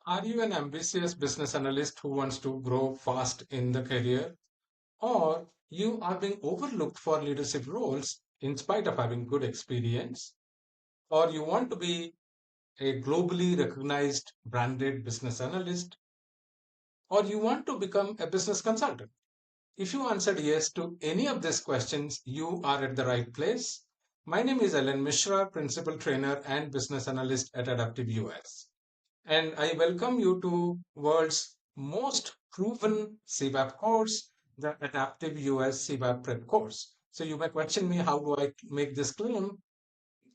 Are you an ambitious business analyst who wants to grow fast in the career? Or you are being overlooked for leadership roles in spite of having good experience? Or you want to be a globally recognized branded business analyst? Or you want to become a business consultant? If you answered yes to any of these questions, you are at the right place. My name is Ellen Mishra, Principal Trainer and Business Analyst at Adaptive US. And I welcome you to world's most proven CBAP course, the Adaptive US CBAP Prep course. So you may question me, how do I make this claim?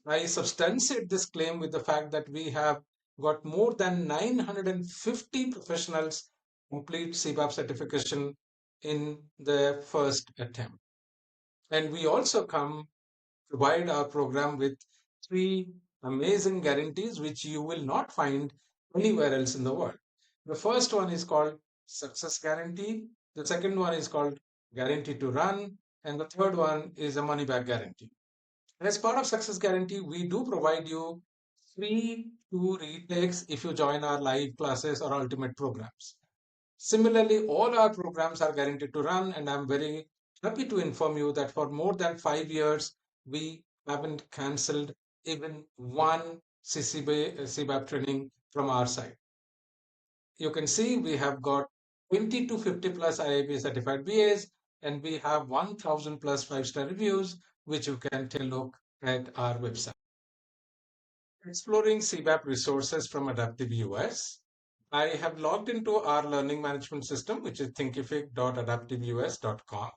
I substantiate this claim with the fact that we have got more than 950 professionals complete CBAP certification in their first attempt. And we also provide our program with three amazing guarantees which you will not find anywhere else in the world. The first one is called success guarantee. The second one is called guarantee to run. And the third one is a money back guarantee. And as part of success guarantee, we do provide you free two retakes if you join our live classes or ultimate programs. Similarly, all our programs are guaranteed to run, and I'm very happy to inform you that for more than 5 years, we haven't cancelled even one CBAP training from our side. You can see we have got 20 to 50 plus IIB certified BAs, and we have 1000 plus 5-star reviews, which you can take a look at our website. Exploring CBAP resources from Adaptive US. I have logged into our learning management system, which is thinkific.adaptiveus.com.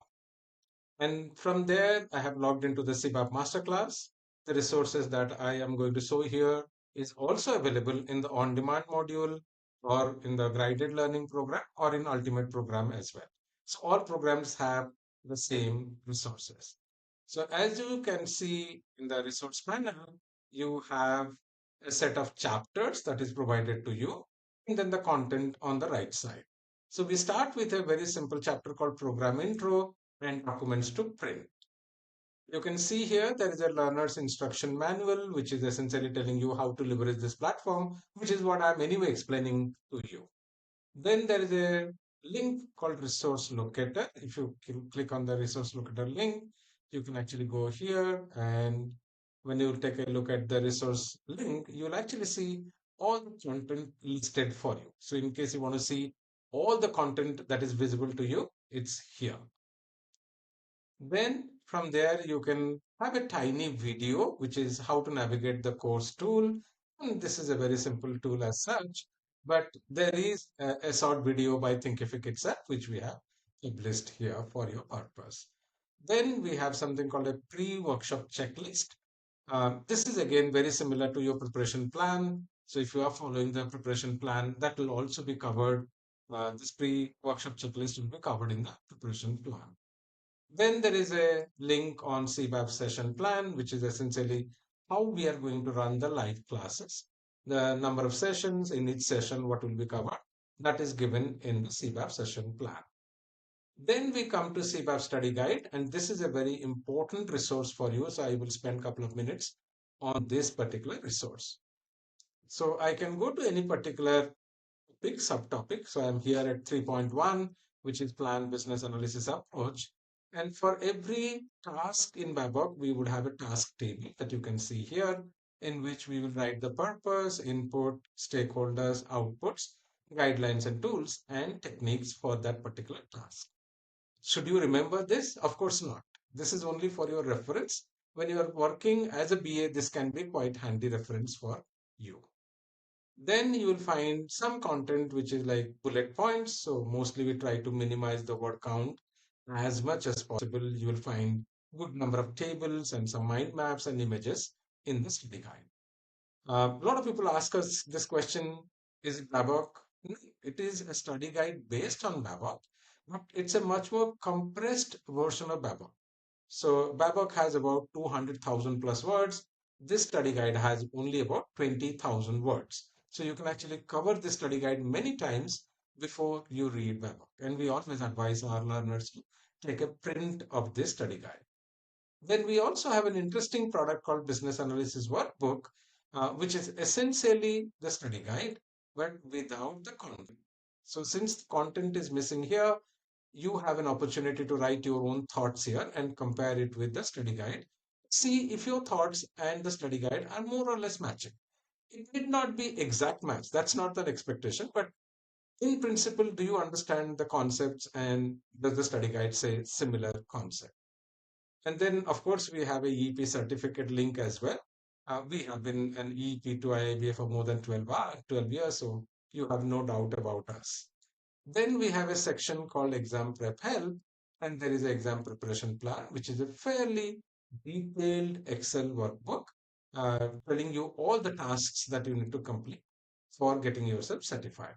And from there, I have logged into the CBAP masterclass. The resources that I am going to show here is also available in the on-demand module or in the guided learning program or in ultimate program as well. So all programs have the same resources. So as you can see in the resource panel, you have a set of chapters that is provided to you, and then the content on the right side. So we start with a very simple chapter called Program Intro and Documents to Print. You can see here there is a learner's instruction manual, which is essentially telling you how to leverage this platform, which is what I'm anyway explaining to you. Then there is a link called Resource Locator. If you click on the Resource Locator link, you can actually go here, and when you take a look at the resource link, you'll actually see all the content listed for you. So in case you want to see all the content that is visible to you, it's here. Then from there, you can have a tiny video, which is how to navigate the course tool. And this is a very simple tool as such, but there is a short video by Thinkific itself, which we have published here for your purpose. Then we have something called a pre-workshop checklist. This is again very similar to your preparation plan. So if you are following the preparation plan, that will also be covered. This pre-workshop checklist will be covered in the preparation plan. Then there is a link on CBAP session plan, which is essentially how we are going to run the live classes. The number of sessions in each session, what will be covered, that is given in the CBAP session plan. Then we come to CBAP study guide, and this is a very important resource for you. So I will spend a couple of minutes on this particular resource. So I can go to any particular big subtopic. So I'm here at 3.1, which is plan business analysis approach. And for every task in BABoK, we would have a task table that you can see here, in which we will write the purpose, input, stakeholders, outputs, guidelines and tools, and techniques for that particular task. Should you remember this? Of course not. This is only for your reference. When you are working as a BA, this can be quite handy reference for you. Then you will find some content which is like bullet points. So mostly we try to minimize the word count as much as possible. You will find good number of tables and some mind maps and images in the study guide. A lot of people ask us this question, is it BABoK? No, it is a study guide based on BABoK, but it's a much more compressed version of BABoK. So BABoK has about 200,000 plus words. This study guide has only about 20,000 words. So you can actually cover this study guide many times before you read BABoK. And we always advise our learners to take a print of this study guide. Then we also have an interesting product called Business Analysis Workbook, which is essentially the study guide. but without the content. So since the content is missing here, you have an opportunity to write your own thoughts here and compare it with the study guide. See if your thoughts and the study guide are more or less matching. It need not be exact match. That's not an expectation, but in principle, do you understand the concepts and does the study guide say similar concept? And then, of course, we have a EEP certificate link as well. We have been an EEP to IIBA for more than 12 years, so you have no doubt about us. Then we have a section called Exam Prep Help, and there is an exam preparation plan, which is a fairly detailed Excel workbook telling you all the tasks that you need to complete for getting yourself certified.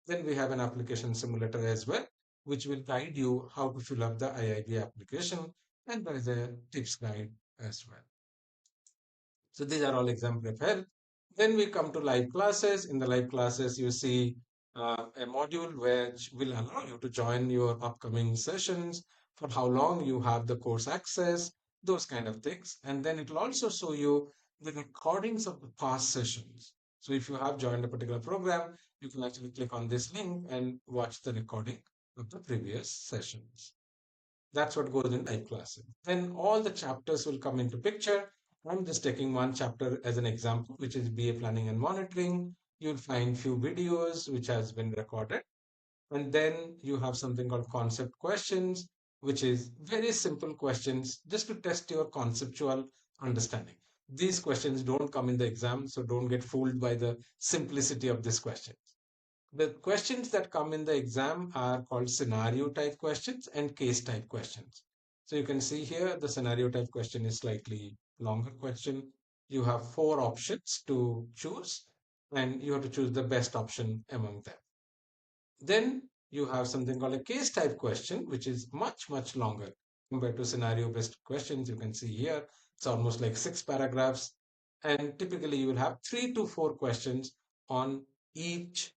Then we have an application simulator as well, which will guide you how to fill up the IIB application, and there is a tips guide as well. So these are all exam prep. Then we come to live classes. In the live classes, you see a module which will allow you to join your upcoming sessions, for how long you have the course access, those kind of things. And then it will also show you the recordings of the past sessions. So if you have joined a particular program, you can actually click on this link and watch the recording of the previous sessions. That's what goes in live classes. Then all the chapters will come into picture. I'm just taking one chapter as an example, which is BA Planning and Monitoring. You'll find few videos which has been recorded. And then you have something called concept questions, which is very simple questions just to test your conceptual understanding. These questions don't come in the exam, so don't get fooled by the simplicity of these questions. The questions that come in the exam are called scenario type questions and case type questions. So you can see here the scenario type question is slightly longer question. You have four options to choose and you have to choose the best option among them. Then you have something called a case type question, which is much, much longer compared to scenario based questions. You can see here, it's almost like 6 paragraphs. And typically you will have 3 to 4 questions on each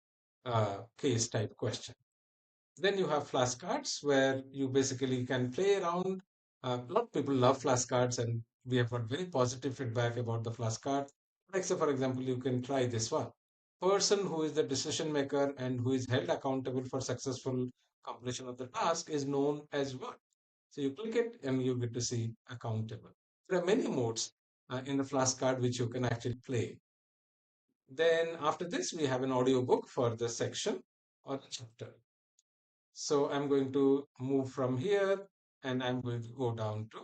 case type question. Then you have flashcards where you basically can play around. A lot of people love flashcards, and we have got very positive feedback about the flashcard. Like, say, for example, you can try this one. Person who is the decision maker and who is held accountable for successful completion of the task is known as what? So you click it and you get to see accountable. There are many modes in the flashcard which you can actually play. Then after this, we have an audiobook for the section or the chapter. So I'm going to move from here and I'm going to go down to,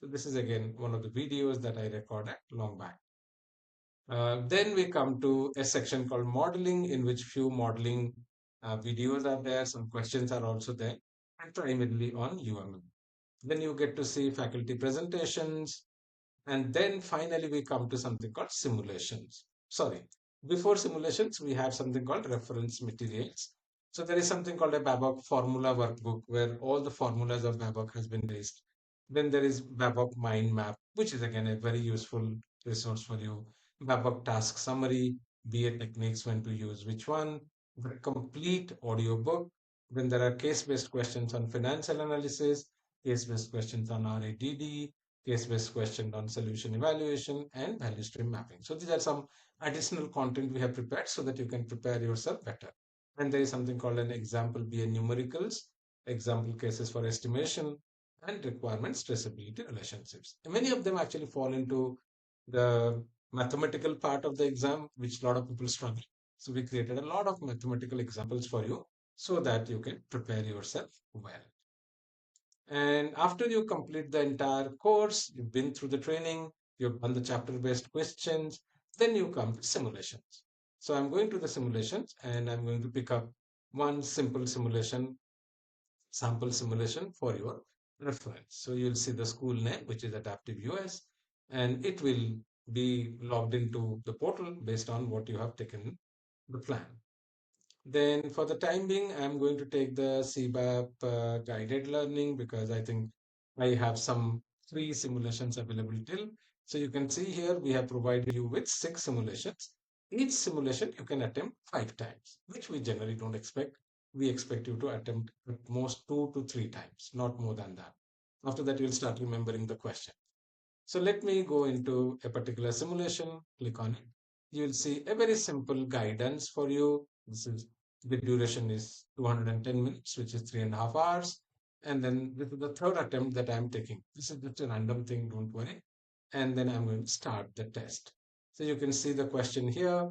so this is again one of the videos that I recorded long back. Then we come to a section called modeling, in which few modeling videos are there. Some questions are also there, and primarily on UML. Then you get to see faculty presentations, and then finally, we come to something called simulations. Sorry, before simulations, we have something called reference materials. So there is something called a BABoK formula workbook where all the formulas of BABoK has been raised. Then there is BABoK mind map, which is again a very useful resource for you. BABoK task summary, BA techniques, when to use which one, the complete audio book. Then there are case-based questions on financial analysis, case-based questions on RADD, case-based question on solution evaluation and value stream mapping. So these are some additional content we have prepared so that you can prepare yourself better. And there is something called an example BA numericals, example cases for estimation, and requirements traceability relationships. And many of them actually fall into the mathematical part of the exam, which a lot of people struggle. So we created a lot of mathematical examples for you so that you can prepare yourself well. And after you complete the entire course, you've been through the training, you've done the chapter-based questions, then you come to simulations. So I'm going to the simulations and I'm going to pick up one simple simulation, sample simulation for your reference. So you'll see the school name, which is Adaptive US, and it will be logged into the portal based on what you have taken the plan. Then for the time being, I'm going to take the CBAP guided learning because I think I have some free simulations available till. So you can see here, we have provided you with 6 simulations. Each simulation you can attempt 5 times, which we generally don't expect. We expect you to attempt at most 2 to 3 times, not more than that. After that, you'll start remembering the question. So let me go into a particular simulation, click on it. you'll see a very simple guidance for you. The duration is 210 minutes, which is 3.5 hours. And then this is the third attempt that I'm taking. This is just a random thing, don't worry. And then I'm going to start the test. So you can see the question here.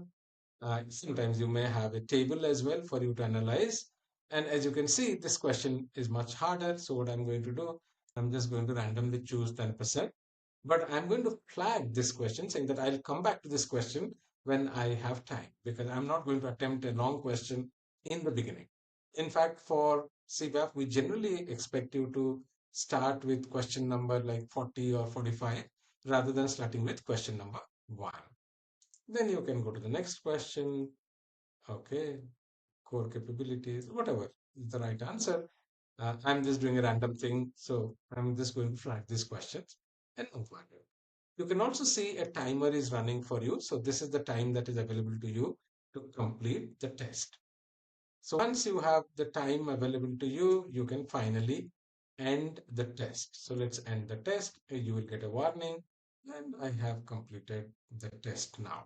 Sometimes you may have a table as well for you to analyze. And as you can see, this question is much harder. So what I'm going to do, I'm just going to randomly choose 10%. But I'm going to flag this question saying that I'll come back to this question when I have time, because I'm not going to attempt a long question in the beginning. In fact, for CBAP, we generally expect you to start with question number like 40 or 45 rather than starting with question number 1. Then you can go to the next question. Okay, core capabilities, whatever is the right answer. I'm just doing a random thing, so I'm just going to flag these questions and move on. You can also see a timer is running for you. So this is the time that is available to you to complete the test. So once you have the time available to you, you can finally end the test. So let's end the test. You will get a warning, and I have completed the test now.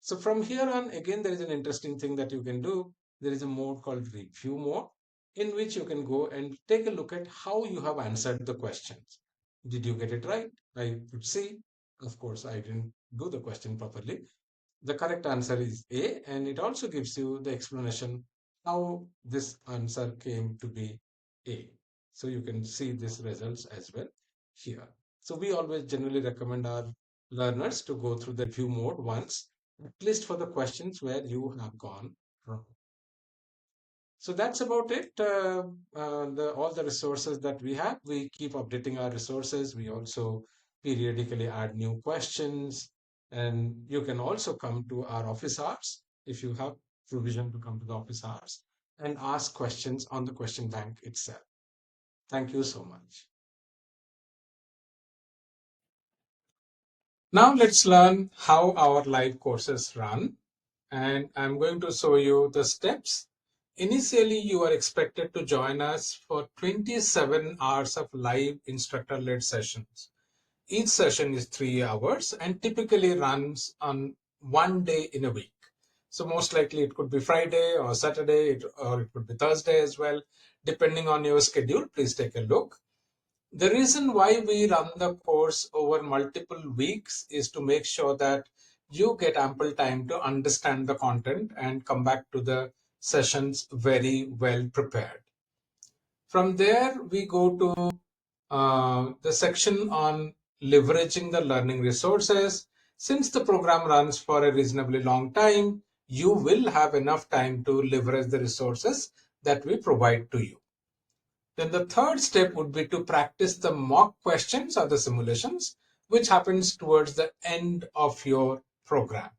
So from here on, again, there is an interesting thing that you can do. There is a mode called review mode, in which you can go and take a look at how you have answered the questions. Did you get it right? I could see. Of course, I didn't do the question properly. The correct answer is A, and it also gives you the explanation how this answer came to be A. So you can see these results as well here. So we always generally recommend our learners to go through the review mode once, at least for the questions where you have gone wrong. So that's about it. All the resources that we have, we keep updating our resources. We also periodically add new questions, and you can also come to our office hours if you have provision to come to the office hours and ask questions on the question bank itself. Thank you so much. Now let's learn how our live courses run, and I'm going to show you the steps. Initially, you are expected to join us for 27 hours of live instructor-led sessions. Each session is 3 hours and typically runs on one day in a week. So most likely it could be Friday or Saturday, or it could be Thursday as well. Depending on your schedule, please take a look. The reason why we run the course over multiple weeks is to make sure that you get ample time to understand the content and come back to the sessions very well prepared. From there, we go to the section on leveraging the learning resources. Since the program runs for a reasonably long time, you will have enough time to leverage the resources that we provide to you. Then the third step would be to practice the mock questions or the simulations, which happens towards the end of your program.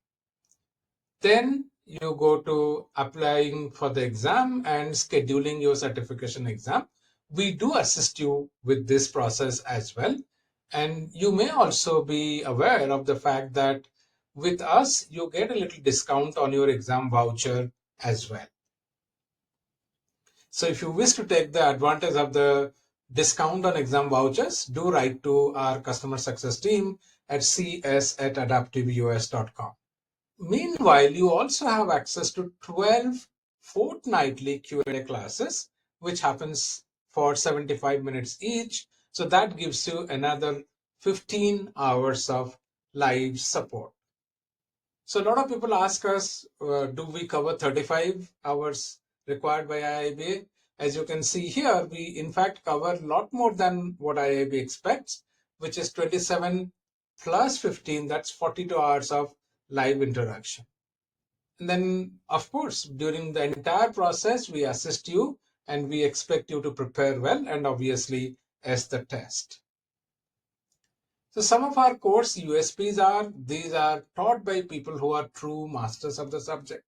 Then you go to applying for the exam and scheduling your certification exam. We do assist you with this process as well. And you may also be aware of the fact that with us, you get a little discount on your exam voucher as well. So if you wish to take the advantage of the discount on exam vouchers, do write to our customer success team at cs@adaptiveus.com. Meanwhile, you also have access to 12 fortnightly Q&A classes, which happens for 75 minutes each. So that gives you another 15 hours of live support. So a lot of people ask us, do we cover 35 hours required by IIBA? As you can see here, we in fact cover a lot more than what IIBA expects, which is 27 plus 15, that's 42 hours of live interaction. And then, of course, during the entire process, we assist you and we expect you to prepare well and obviously as the test. So some of our course USPs are, these are taught by people who are true masters of the subject.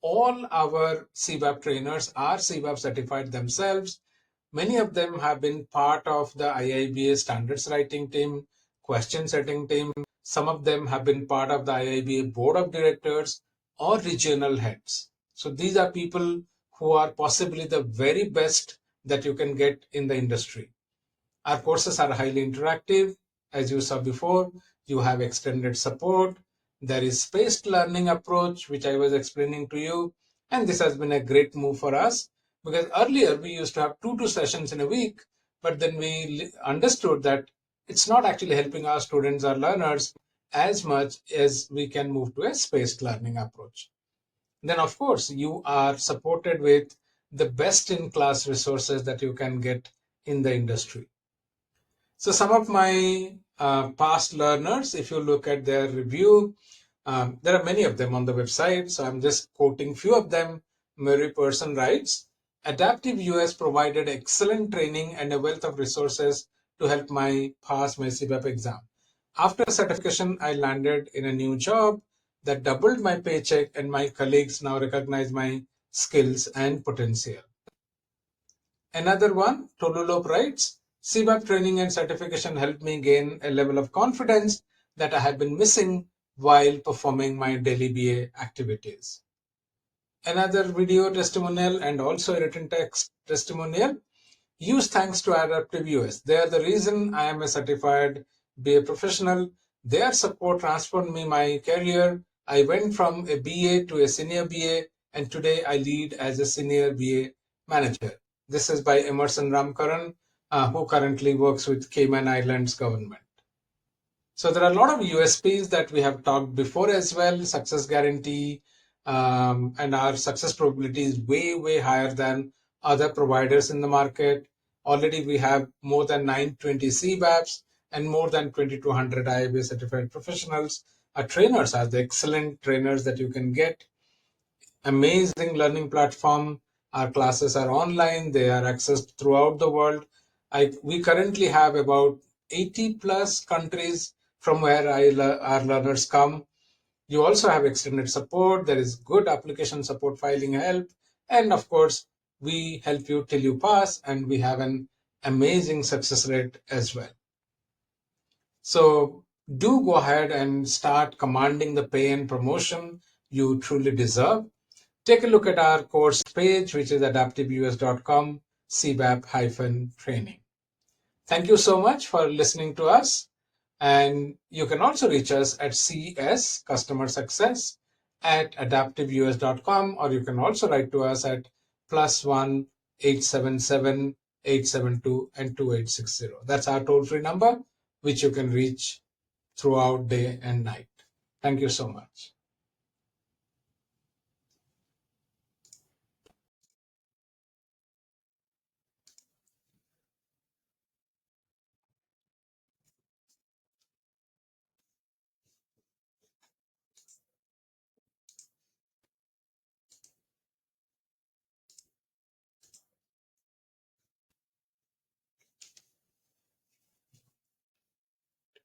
All our CBAP trainers are CBAP certified themselves. Many of them have been part of the IIBA standards writing team, question setting team. Some of them have been part of the IIBA board of directors or regional heads. So these are people who are possibly the very best that you can get in the industry. Our courses are highly interactive. As you saw before, you have extended support. There is spaced learning approach, which I was explaining to you. And this has been a great move for us because earlier we used to have 2 sessions in a week, but then we understood that it's not actually helping our students or learners as much as we can move to a spaced learning approach. Then, of course, you are supported with the best in class resources that you can get in the industry. So some of my past learners, if you look at their review, there are many of them on the website. So I'm just quoting few of them. Mary Person writes, Adaptive US provided excellent training and a wealth of resources to help my pass my CBAP exam. After certification, I landed in a new job that doubled my paycheck, and my colleagues now recognize my skills and potential. Another one, Tolulop writes, CBAP training and certification helped me gain a level of confidence that I had been missing while performing my daily BA activities. Another video testimonial and also a written text testimonial. Huge thanks to Adaptive US. They are the reason I am a certified BA professional. Their support transformed me my career. I went from a BA to a senior BA, and today I lead as a senior BA manager. This is by Emerson Ramkaran, who currently works with Cayman Islands government. So there are a lot of USPs that we have talked before as well. Success guarantee, and our success probability is way higher than other providers in the market. Already we have more than 920 CBAPs and more than 2200 IABA certified professionals. Our trainers are the excellent trainers that you can get. Amazing learning platform. Our classes are online. They are accessed throughout the world. We currently have about 80 plus countries from where our learners come. You also have extended support. There is good application support, filing help. And of course, we help you till you pass, and we have an amazing success rate as well. So do go ahead and start commanding the pay and promotion you truly deserve. Take a look at our course page, which is adaptiveus.com, CBAP-training. Thank you so much for listening to us. And you can also reach us at CS, Customer Success, at adaptiveus.com, or you can also write to us at +1 877 872 and 2860. That's our toll-free number, which you can reach throughout day and night. Thank you so much.